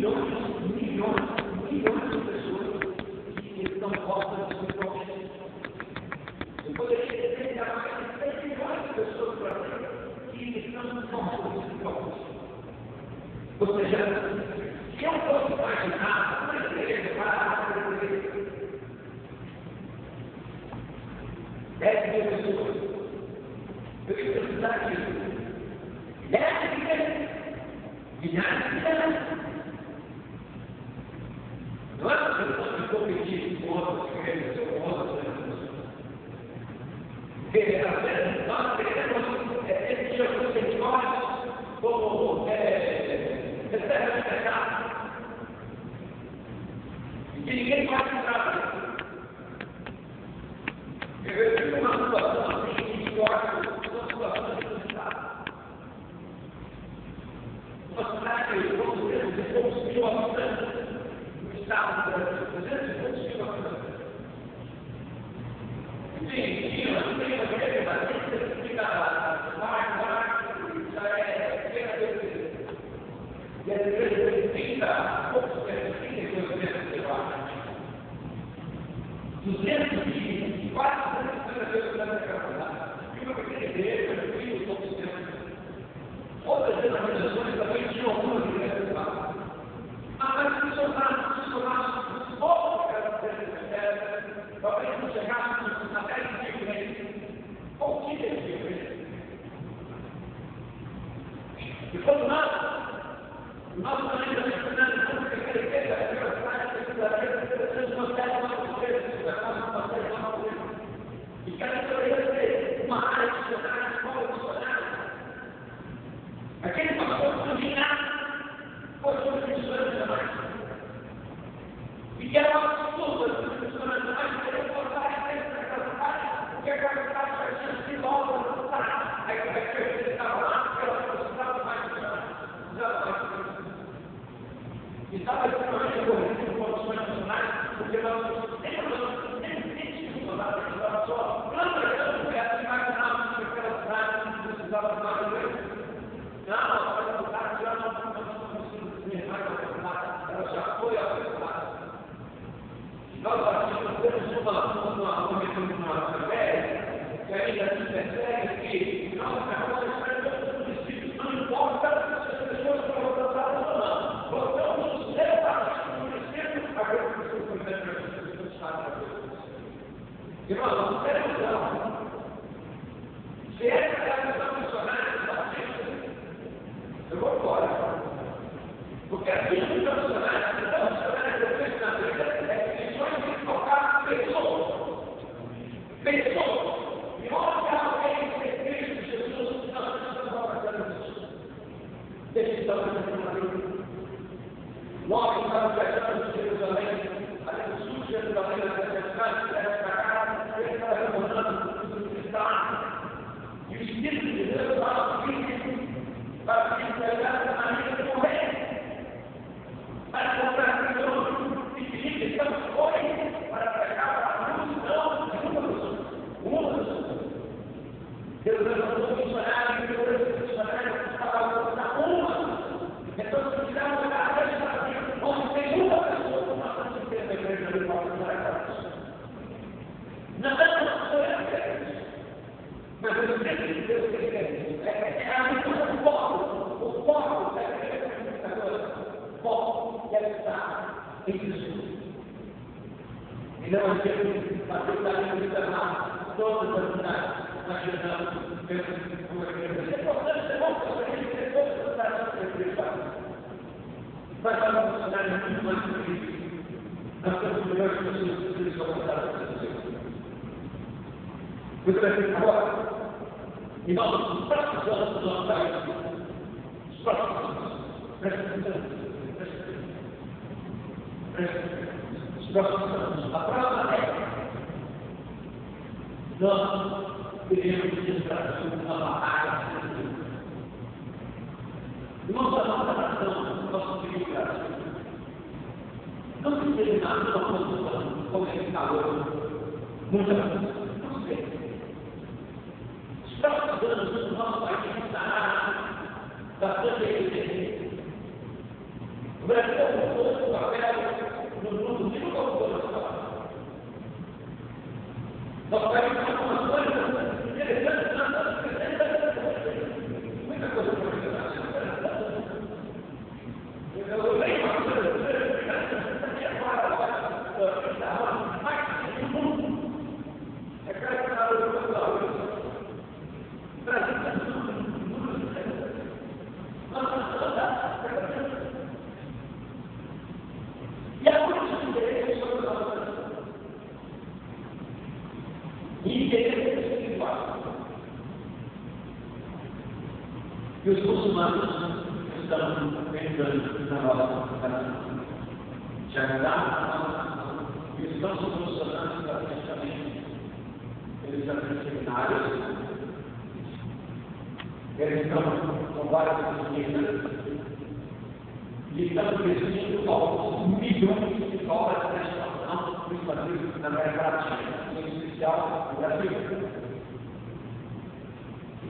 milhões de pessoas que estão postas no processo. Eu poderia dizer que há mais de 3 milhões de pessoas por aqui que estão postas no processo. Ou seja, se eu fosse imaginar uma igreja para 10 mil pessoas, eu ia precisar de 10 milhões. Não é uma questão de competir com outras igrejas ou com outras pessoas. Porque, às vezes, nós queremos emitir alguns cerimônios como reserva de mercado. E que ninguém pode entrar. Eu tive uma situação assim, que importa, uma situação de Estado. Uma cidade que eu vou dizer, que conseguiu a mudança no Estado do Brasil, mas ele conseguiu a mudança. Sim, uma igreja que fica lá, já é pequena igreja. E a igreja tem 30, poucos metros, 32 metros de baixo. 200 quase 250 vezes na capacidade. E uma pequena igreja, filhos, todos tempos. Outras denominações também tinham algumas igrejas lá. Mas funcionasse pouco aquelas igrejas, talvez não chegássemos a 10 mil igrejas. Pouquinhas igrejas. E quando nós também estamos ensinando como que aquela igreja, aquela cidade, e cada igreja tem uma área missionária, escola missionária. Aquele pastor não tinha nada, pastor de missionário jamais. E que era uma absurda de missionário jamais, que ele cortar a frente daquela cidade, porque aquela cidade já tinha sido obra da cidade. Aí como é que ele estava lá, porque ela precisava mais missionário. E estava extremamente corrigido com condições nacionais, porque nós nem tínhamos nada, precisava só. Não, mas eu não imaginava que aquela cidade não precisava de mais coisa. Não, ela já foi aprovada. Nós temos uma matéria que ainda se percebe que nós acabamos escrevendo os princípios, não importa se as pessoas estão votadas ou não. Votamos certamente no princípio, agora que os primeiros estados da coisa. E nós não temos não. Se essa é a questão missionária do partido, eu vou embora. Porque a vida missionária que eu fiz na vida é que missões de tocar pessoas. Pessoas. E onde alguém tem Cristo Jesus, nós precisamos fazer isso. Deixa eu estar fazendo uma vida. Nós estamos viajando de Jerusalém, ali no sul de Jerusalém, na cidade, para cá, ele está retornando tudo que está. E o Espírito de Deus está aqui para se entregar na vida de morrer. Para comprar pessoas que estamos hoje para pegar a multidão de uma pessoa. Deus levantou o missionário e Deus levantou o missionário para alcançar uma. Então, se quisermos olhar para esse Brasil, onde tem uma pessoa, nós temos que ter a igreja de para alcançar essa pessoa. Não é uma pessoa que quer isso. Mas eu sei que Deus quer isso. É a mistura do povo. O povo da igreja comunicadora. O povo deve estar em Jesus. E não adianta bater na língua e derramar todas as cidades, imaginando dentro de uma igreja. É importante ser bom para a gente ter todas as cidades da igreja. Mas nós vamos funcionar muito mais do que isso. Nós temos milhões de pessoas que precisam voltar a fazer. Muito bem, agora, e nós, os próximos anos do nosso país, os próximos anos, presta atenção. Os próximos anos, a próxima década, nós teremos que entrar uma batalha. Nossa nação, nosso filho Brasil, não se tem nada de uma condição como esse calor, muita coisa, não sei. Os próximos anos, o nosso país estará bastante eficiente. Brasil ocupou um papel no mundo que nunca ocupou na história. Nós temos algumas coisas interessantes, muita coisa para mencionar. Eu leio uma coisa que agora mais do mundo. É claro que na hora do pessoal, o Brasil está e a política de interesse sobre a nossa interesse espiritual. E os muçulmanos estão entrando na nossa nação. Já está e estão se posicionando estrategicamente. Eles já têm seminários, eles estão com várias disciplinas e estão investindo alguns milhões de dólares na expansão do islamismo na América Latina, em especial no Brasil.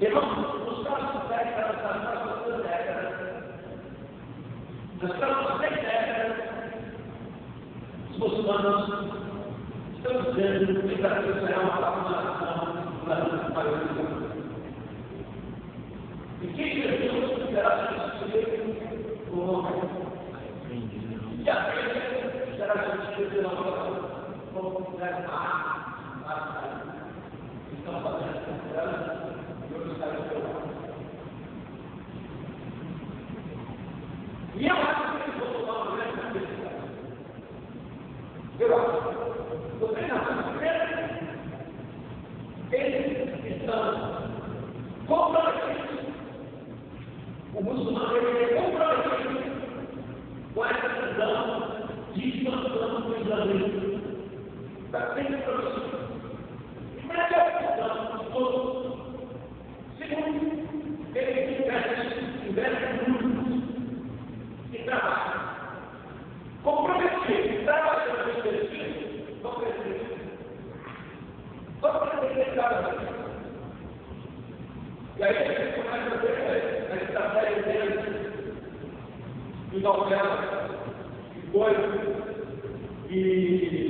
E nos próximos 10 anos, nas próximas 2 décadas, nas próximas 10 décadas, os muçulmanos estão dizendo que o Brasil será uma nação para o mundo. E que Jesus será substituído por um homem. E a igreja será substituída por um homem. Como fizeram estão fazendo esperança e outros caras pelo lado. E eu acho que eles vão tomar uma grande felicidade. Eu acho. Você não sabe primeiro? Eles estão comprometidos. O muçulmano é comprometido com essa visão de expansão do islamismo. Está sempre prometido. Primeiro, é a visão de todos. Segundo, ele investe muito e trabalha. Comprometido, trabalhando com esse não precisa. Só precisa de cada vez. E aí a gente começa a ver a estratégia deles, de novela, de coisas, e